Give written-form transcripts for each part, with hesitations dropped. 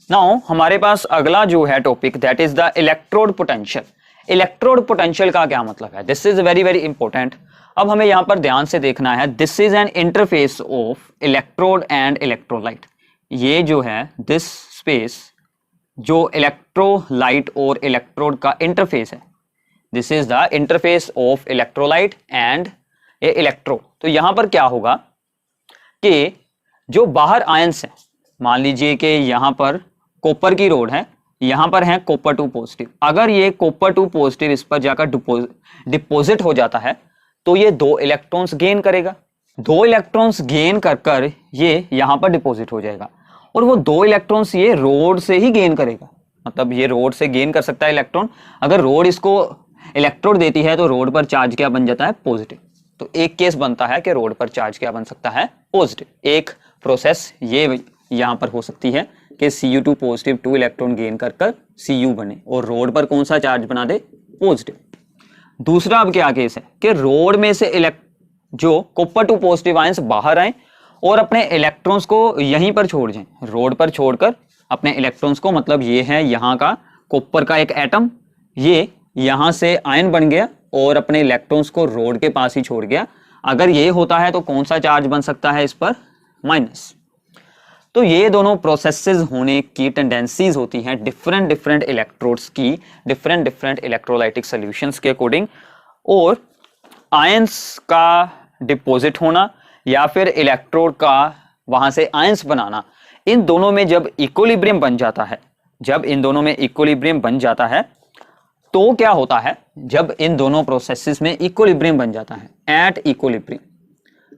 Now हमारे पास अगला जो है topic that is the electrode potential. Electrode potential का क्या मतलब है? This is very very important. अब हमें यहां पर ध्यान से देखना है, this is an interface of electrode and electrolyte. ये जो है दिस स्पेस जो इलेक्ट्रोलाइट और इलेक्ट्रोड का इंटरफेस है, this is the interface of electrolyte and A electrode. तो यहां पर क्या होगा कि जो बाहर आयंस है, मान लीजिए कि यहां पर कॉपर की रोड है, यहां पर है कॉपर 2 पॉजिटिव। अगर ये कॉपर 2 पॉजिटिव इस पर जाकर डिपॉजिट हो जाता है तो ये 2 इलेक्ट्रॉन्स गेन करेगा। 2 इलेक्ट्रॉन्स गेन कर कर ये यहां पर डिपॉजिट हो जाएगा और वो 2 इलेक्ट्रॉन्स ये रोड से ही गेन करेगा। मतलब ये रोड से गेन कर सकता है इलेक्ट्रॉन। अगर रोड इसको इलेक्ट्रोड देती है तो रोड पर चार्ज क्या बन जाता है? पॉजिटिव। तो एक केस बनता है कि रोड पर चार्ज क्या बन सकता है? पॉजिटिव। एक प्रोसेस ये यहां पर हो सकती है कि Cu2 पॉजिटिव 2 इलेक्ट्रॉन गेन कर कर Cu बने और रोड पर कौन सा चार्ज बना दे? पॉजिटिव। दूसरा अब क्या केस है कि रोड में से जो कॉपर 2 पॉजिटिव आयंस बाहर आए और अपने इलेक्ट्रॉन्स को यहीं पर छोड़ जाएं, रोड पर छोड़कर अपने इलेक्ट्रॉन्स को, मतलब ये है यहां का कॉपर का एक एटम, ये यहां से आयन बन गया और अपने इलेक्ट्रॉन्स को रोड के पास ही छोड़ गया। अगर ये होता है तो कौन सा चार्ज बन सकता है इस पर? माइनस। तो ये दोनों प्रोसेसेस होने की टेंडेंसीज होती हैं डिफरेंट डिफरेंट इलेक्ट्रोड्स की, डिफरेंट डिफरेंट इलेक्ट्रोलाइटिक सॉल्यूशंस के अकॉर्डिंग। और आयंस का डिपॉजिट होना या फिर इलेक्ट्रोड का वहां से आयंस बनाना, इन दोनों में जब इक्विलिब्रियम बन जाता है, जब इन दोनों में इक्विलिब्रियम बन जाता है तो क्या होता है? जब इन दोनों प्रोसेसेस में इक्विलिब्रियम बन जाता है, एट इक्विलिब्रियम,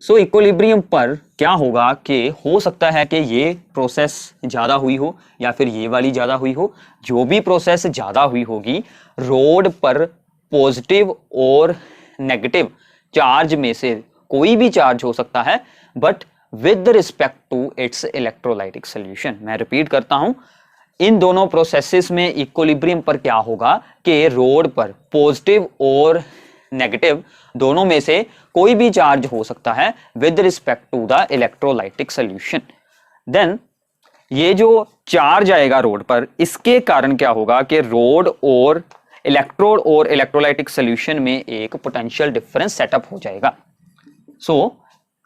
सो इक्विलिब्रियम पर क्या होगा कि हो सकता है कि ये प्रोसेस ज्यादा हुई हो या फिर ये वाली ज्यादा हुई हो। जो भी प्रोसेस ज्यादा हुई होगी, रोड पर पॉजिटिव और नेगेटिव चार्ज में से कोई भी चार्ज हो सकता है, but with respect to its electrolytic solution. मैं रिपीट करता हूं, इन दोनों प्रोसेसेस में इक्विलिब्रियम पर क्या होगा कि रोड पर पॉजिटिव और नेगेटिव दोनों में से कोई भी चार्ज हो सकता है with respect to the electrolytic solution. Then ये जो चार्ज आएगा रोड पर, इसके कारण क्या होगा कि रोड और इलेक्ट्रोड और इलेक्ट्रोलाइटिक सॉल्यूशन में एक पोटेंशियल डिफरेंस सेटअप हो जाएगा। सो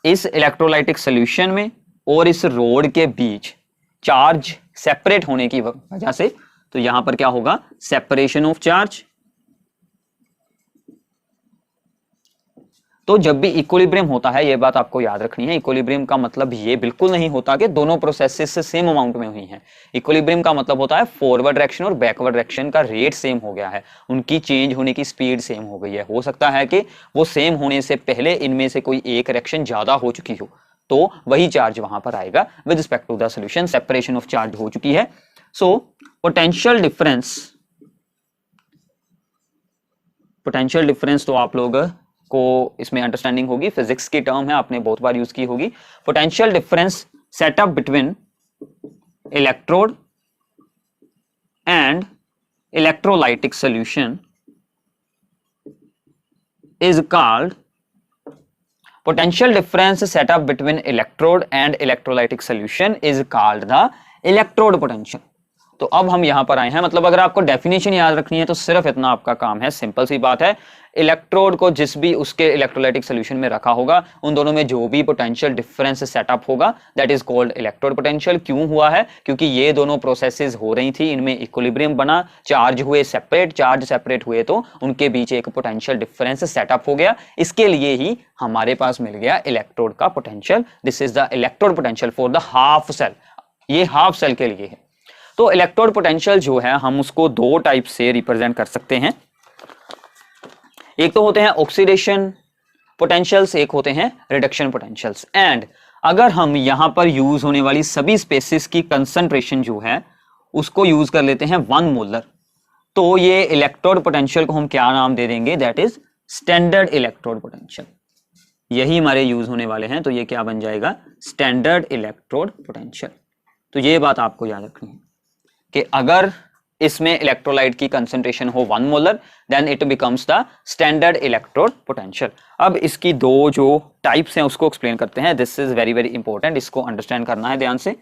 इस इलेक्ट्रोलाइटिक सॉल्यूशन में और इस रोड के बीच चार्ज सेपरेट होने की वजह से, तो यहां पर क्या होगा? Separation of charge. तो जब भी इक्विलिब्रियम होता है, ये बात आपको याद रखनी है, इक्विलिब्रियम का मतलब ये बिल्कुल नहीं होता कि दोनों प्रोसेसेस से सेम अमाउंट में हुई हैं। इक्विलिब्रियम का मतलब होता है फॉरवर्ड डायरेक्शन और बैकवर्ड डायरेक्शन का रेट सेम हो गया है, उनकी चेंज होने की स्पीड सेम हो गई है। हो सकता है कि वो सेम होने से पहले इनमें से कोई एक रिएक्शन ज्यादा हो चुकी हो, तो वही चार्ज वहां पर आएगा with respect to the solution. Separation of charge हो चुकी है। सो पोटेंशियल डिफरेंस तो आप लोग को इसमें अंडरस्टैंडिंग होगी, फिजिक्स की टर्म है, आपने बहुत बार यूज की होगी। Potential difference setup between electrode and electrolytic solution is called potential difference set up between electrode and electrolytic solution is called the electrode potential। तो अब हम यहां पर आए हैं, मतलब अगर आपको डेफिनेशन याद रखनी है तो सिर्फ इतना आपका काम है, सिंपल सी बात है। इलेक्ट्रोड को जिस भी उसके इलेक्ट्रोलाइटिक सॉल्यूशन में रखा होगा, उन दोनों में जो भी पोटेंशियल डिफरेंस सेटअप होगा that is called electrode potential. क्यों हुआ है? क्योंकि ये दोनों प्रोसेसेस हो रही थी, इनमें इक्विलिब्रियम बना, चार्ज हुए सेपरेट, चार्ज सेपरेट हुए तो उनके बीच एक पोटेंशियल डिफरेंस सेटअप हो गया। इसके लिए ही हमारे पास मिल गया इलेक्ट्रोड का potential. This is the electrode potential for the half cell. ये हाफ सेल के लिए है। तो इलेक्ट्रोड पोटेंशियल जो है, हम उसको दो टाइप से रिप्रेजेंट कर सकते हैं। एक तो होते हैं ऑक्सीडेशन पोटेंशियल्स, एक होते हैं रिडक्शन पोटेंशियल्स। एंड अगर हम यहां पर यूज होने वाली सभी स्पेसिस की कंसंट्रेशन जो है उसको यूज कर लेते हैं 1 मोलर, तो ये इलेक्ट्रोड पोटेंशियल को हम क्या नाम दे देंगे? That is standard electrode potential. यही हमारे यूज होने वाले हैं, तो ये क्या बन जाएगा? Standard electrode potential. तो ये बात आपको याद रखनी है कि अगर इसमें इलेक्ट्रोलाइट की कंसंट्रेशन हो 1 molar, then it becomes the standard electrode potential. अब इसकी दो जो टाइप्स हैं उसको एक्सप्लेन करते हैं। This is very very important, इसको अंडरस्टैंड करना है ध्यान से।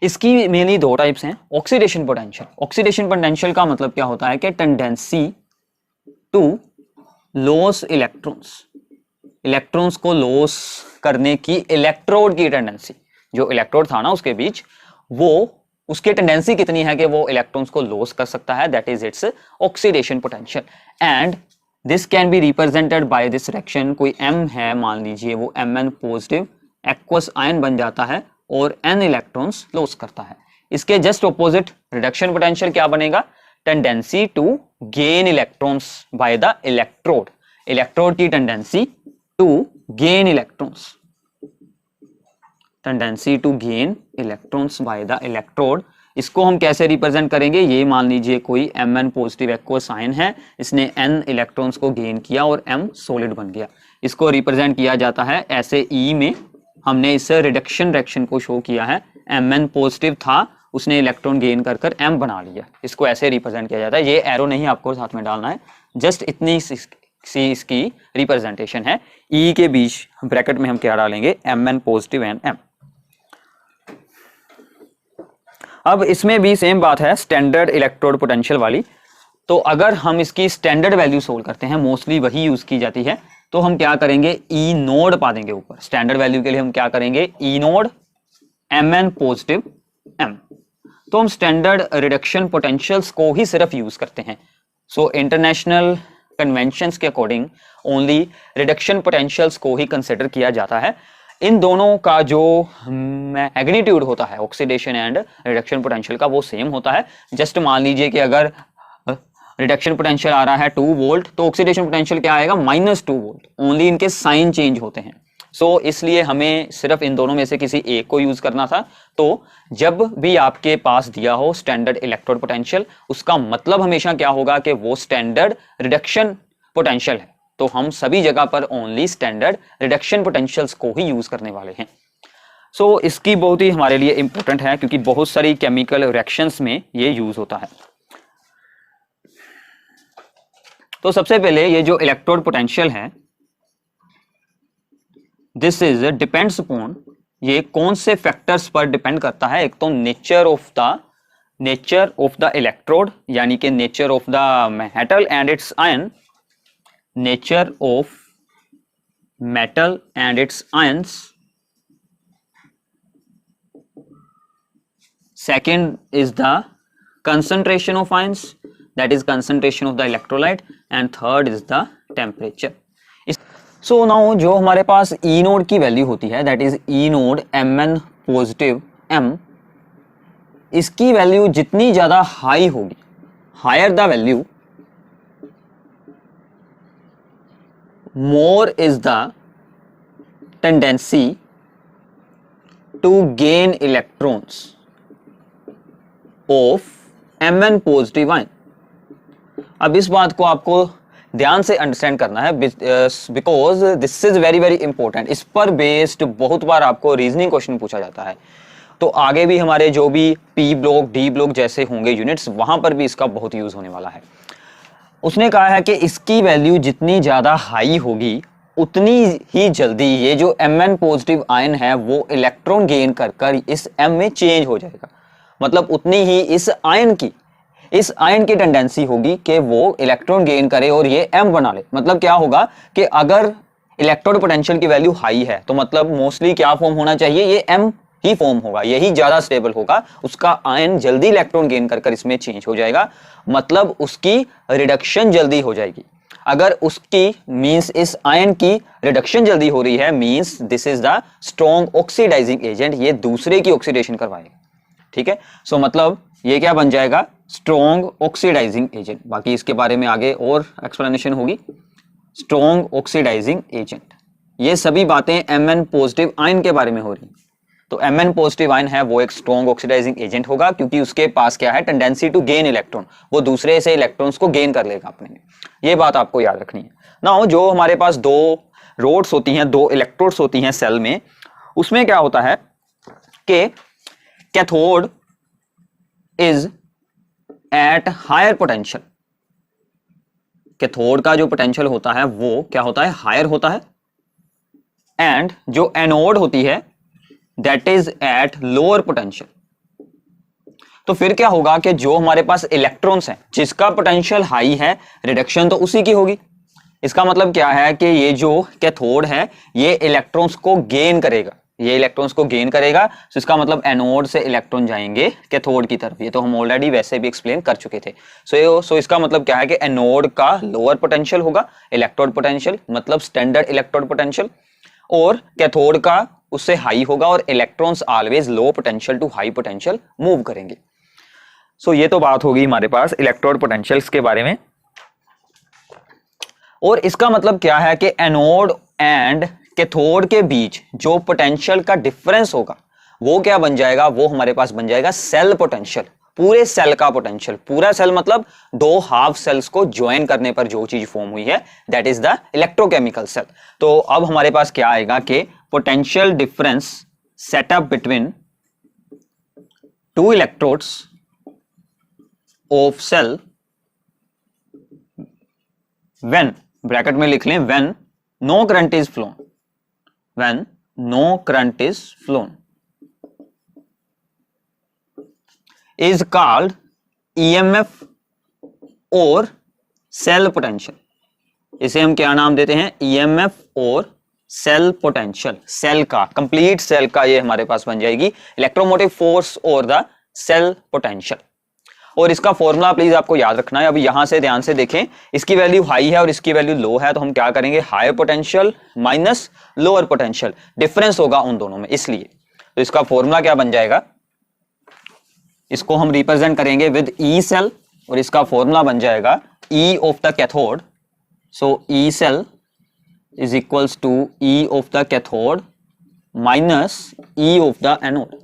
इसकी मेनली दो टाइप्स हैं। ऑक्सीडेशन पोटेंशियल, ऑक्सीडेशन पोटेंशियल का मतलब क्या होता है कि tendency to loss electrons, electrons को लॉस करने की इलेक्ट्रोड की टेंडेंसी, जो इलेक्ट्रोड था ना उसके बीच, वो उसकी टेंडेंसी कितनी है कि वो इलेक्ट्रॉन्स को लॉस कर सकता है, that is its oxidation potential. And this can be represented by this reaction. कोई m है मान लीजिए, वो Mn पॉजिटिव एक्वस आयन बन जाता है और n इलेक्ट्रॉन्स लॉस करता है। इसके जस्ट ऑपोजिट रिडक्शन पोटेंशियल क्या बनेगा, tendency to gain electrons by the electrode, electrode की tendency to gain electrons, tendency to gain electrons by the electrode. इसको हम कैसे रिप्रेजेंट करेंगे, ये मान लीजिए कोई Mn पॉजिटिव एक्वस आयन है, इसने n इलेक्ट्रॉन्स को गेन किया और m सॉलिड बन गया। इसको रिप्रेजेंट किया जाता है ऐसे E में, हमने इस रिडक्शन रिएक्शन को शो किया है। Mn पॉजिटिव था, उसने इलेक्ट्रॉन गेन कर कर m बना लिया, इसको ऐसे रिप्रेजेंट किया जाता है। ये एरो नहीं आपको साथ में डालना है, जस्ट इतनी सी इसकी रिप्रेजेंटेशन है। E के बीच ब्रैकेट में हम क्या डालेंगे, Mn पॉजिटिव एंड m। अब इसमें भी सेम बात है स्टैंडर्ड इलेक्ट्रोड पोटेंशियल वाली। तो अगर हम इसकी स्टैंडर्ड वैल्यू सोल्व करते हैं, मोस्टली वही यूज की जाती है, तो हम क्या करेंगे, ई नोड पा देंगे ऊपर। स्टैंडर्ड वैल्यू के लिए हम क्या करेंगे, ई नोड Mn पॉजिटिव m। तो हम स्टैंडर्ड रिडक्शन पोटेंशियल्स को ही सिर्फ यूज करते हैं। सो इंटरनेशनल कन्वेंशंस के अकॉर्डिंग ओनली रिडक्शन पोटेंशियल्स को ही कंसिडर किया जाता है। इन दोनों का जो मैग्नीट्यूड होता है ऑक्सीडेशन एंड रिडक्शन पोटेंशियल का, वो सेम होता है। जस्ट मान लीजिए कि अगर रिडक्शन पोटेंशियल आ रहा है 2 वोल्ट, तो ऑक्सीडेशन पोटेंशियल क्या आएगा, -2 वोल्ट। ओनली इनके साइन चेंज होते हैं। सो इसलिए हमें सिर्फ इन दोनों में से किसी एक को यूज करना था। तो जब भी आपके पास दिया हो स्टैंडर्ड इलेक्ट्रोड पोटेंशियल, उसका मतलब हमेशा क्या होगा कि वो स्टैंडर्ड रिडक्शन पोटेंशियल है। तो हम सभी जगह पर ओनली स्टैंडर्ड रिडक्शन पोटेंशियल्स को ही यूज करने वाले हैं। सो इसकी बहुत ही हमारे लिए इंपॉर्टेंट है, क्योंकि बहुत सारी केमिकल रिएक्शंस में ये यूज होता है। तो सबसे पहले ये जो इलेक्ट्रोड पोटेंशियल है, दिस इज डिपेंड्स अपॉन, ये कौन से फैक्टर्स पर डिपेंड करता है। एक तो नेचर ऑफ द इलेक्ट्रोड, यानी कि nature of the metal and it's ion, nature of metal and it's ions. Second is the concentration of ions, that is concentration of the electrolyte, and third is the temperature. So now जो हमारे पास E naught की value होती है, that is E naught Mn positive m, इसकी value जितनी ज्यादा high होगी, higher the value, more is the tendency to gain electrons of Mn positive ion. अब इस बात को आपको ध्यान से अंडरस्टैंड करना है, because this is very very important. इस पर बेस्ड बहुत बार आपको रीजनिंग क्वेश्चन पूछा जाता है। तो आगे भी हमारे जो भी पी ब्लॉक, डी ब्लॉक जैसे होंगे यूनिट्स, वहां पर भी इसका बहुत यूज होने वाला है। उसने कहा है कि इसकी वैल्यू जितनी ज्यादा हाई होगी, उतनी ही जल्दी ये जो Mn पॉजिटिव आयन है वो इलेक्ट्रॉन गेन कर कर इस M में चेंज हो जाएगा। मतलब उतनी ही इस आयन की टेंडेंसी होगी कि वो इलेक्ट्रॉन गेन करे और ये M बना ले। मतलब क्या होगा कि अगर इलेक्ट्रोड पोटेंशियल की वैल्यू हाई है, तो मतलब मोस्टली क्या फॉर्म होना चाहिए, ये M ही फॉर्म होगा, यही ज्यादा स्टेबल होगा। उसका आयन जल्दी इलेक्ट्रॉन गेन कर कर इसमें चेंज हो जाएगा, मतलब उसकी रिडक्शन जल्दी हो जाएगी। अगर उसकी मींस इस आयन की रिडक्शन जल्दी हो रही है, means this is the strong oxidising agent, ये दूसरे की ऑक्सीडेशन करवाएगा। ठीक है, सो मतलब ये क्या बन जाएगा, स्ट्रॉन्ग ऑक्सीडाइजिंग एजेंट। बाकी इसके बारे में आगे और एक्सप्लेनेशन होगी। स्ट्रॉन्ग ऑक्सीडाइजिंग एजेंट, ये सभी बातें Mn पॉजिटिव आयन के बारे में हो रही। तो Mn पॉजिटिव आयन है वो एक स्ट्रॉन्ग ऑक्सीडाइजिंग एजेंट होगा, क्योंकि उसके पास क्या है, टेंडेंसी टू गेन इलेक्ट्रॉन, वो दूसरे से इलेक्ट्रॉन्स को गेन कर लेगा अपने में। ये बात आपको याद रखनी है। नाउ जो हमारे पास दो रोड्स होती हैं, दो इलेक्ट्रोड्स होती हैं सेल में, उसमें क्या होता है कि cathode is at higher potential. Cathode का जो पोटेंशियल होता है वो क्या होता है, हायर होता है। एंड जो एनोड होती है that is at lower potential, तो फिर क्या होगा कि जो हमारे पास इलेक्ट्रॉन्स हैं जिसका पोटेंशियल हाई है, रिडक्शन तो उसी की होगी। इसका मतलब क्या है कि ये जो कैथोड है ये इलेक्ट्रॉन्स को गेन करेगा, ये इलेक्ट्रॉन्स को गेन करेगा। तो इसका मतलब एनोड से इलेक्ट्रॉन जाएंगे कैथोड की तरफ। ये तो हम ऑलरेडी वैसे भी एक्सप्लेन कर चुके थे। सो इसका मतलब क्या है कि एनोड का लोअर पोटेंशियल होगा, इलेक्ट्रोड पोटेंशियल मतलब स्टैंडर्ड इलेक्ट्रोड पोटेंशियल, और कैथोड का उससे हाई होगा, और electrons always low potential to high potential move करेंगे। सो ये तो बात होगी हमारे पास इलेक्ट्रोड पोटेंशियल्स के बारे में। और इसका मतलब क्या है कि एनोड एंड कैथोड के बीच जो पोटेंशियल का डिफरेंस होगा वो क्या बन जाएगा, वो हमारे पास बन जाएगा सेल पोटेंशियल। पूरे सेल का पोटेंशियल, पूरा सेल मतलब दो हाफ सेल्स को ज्वाइन करने पर जो चीज फॉर्म हुई है that is the electrochemical cell. तो अब हमारे पास क्या आएगा कि potential difference setup between two electrodes of cell when, bracket में लिख लें, when no current is flown, when no current is flown is called EMF और cell potential। इसे हम क्या नाम देते हैं, EMF और सेल पोटेंशियल। सेल का, कंप्लीट सेल का ये हमारे पास बन जाएगी इलेक्ट्रोमोटिव फोर्स और द सेल पोटेंशियल। और इसका फॉर्मूला प्लीज आपको याद रखना है। अभी यहां से ध्यान से देखें, इसकी वैल्यू हाई है और इसकी वैल्यू लो है, तो हम क्या करेंगे, higher potential minus lower potential, difference होगा उन दोनों में, इसलिए तो इसका फॉर्मूला क्या बन जाएगा, इसको हम रिप्रेजेंट करेंगे विद ई सेल, और इसका फॉर्मूला बन जाएगा E of the cathode. So E cell is equals to E of the cathode minus E of the anode.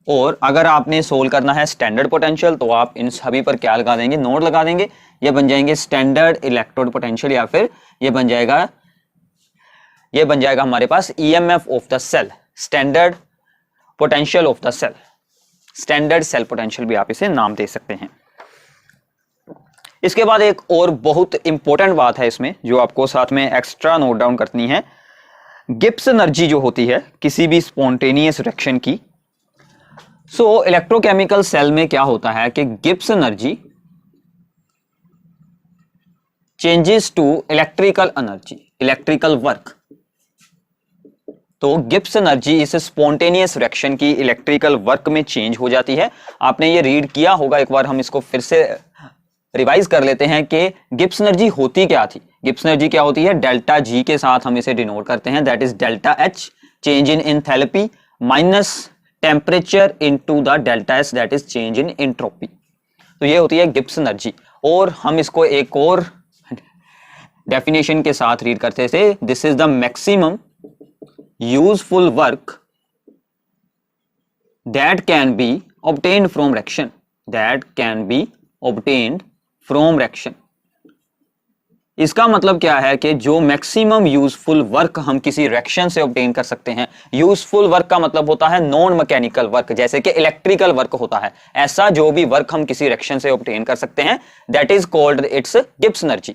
और अगर आपने सोल्व करना है स्टैंडर्ड पोटेंशियल तो आप इन सभी पर क्या लगा देंगे, नोड लगा देंगे। ये बन जाएंगे स्टैंडर्ड इलेक्ट्रोड पोटेंशियल, या फिर ये बन जाएगा हमारे पास EMF of the cell, standard potential of the cell, standard cell potential भी आप इसे नाम दे सकते हैं। इसके बाद एक और बहुत इंपॉर्टेंट बात है इसमें जो आपको साथ में एक्स्ट्रा नोट डाउन करनी है, गिब्स एनर्जी जो होती है किसी भी स्पॉन्टेनियस रिएक्शन की। सो इलेक्ट्रोकेमिकल सेल में क्या होता है कि Gibbs energy changes to electrical energy, electrical work. तो गिब्स एनर्जी इस स्पॉन्टेनियस रिएक्शन की इलेक्ट्रिकल वर्क में चेंज हो जाती है। आपने ये रीड किया होगा, एक बार हम इसको फिर से रिवाइज कर लेते हैं कि गिब्स एनर्जी होती क्या थी। गिब्स एनर्जी क्या होती है, डेल्टा जी के साथ हम इसे डिनोट करते हैं, that is delta H, change in enthalpy minus temperature into the delta S, that is change in entropy. तो ये होती है गिब्स एनर्जी। और हम इसको एक और डेफिनेशन के साथ रीड करते थे, this is the maximum useful work that can be obtained from reaction, that can be obtained from reaction. इसका मतलब क्या है कि जो मैक्सिमम यूजफुल वर्क हम किसी रिएक्शन से ऑब्टेन कर सकते हैं। यूजफुल वर्क का मतलब होता है नॉन मैकेनिकल वर्क, जैसे कि इलेक्ट्रिकल वर्क होता है, ऐसा जो भी वर्क हम किसी रिएक्शन से ऑब्टेन कर सकते हैं that is called its Gibbs energy.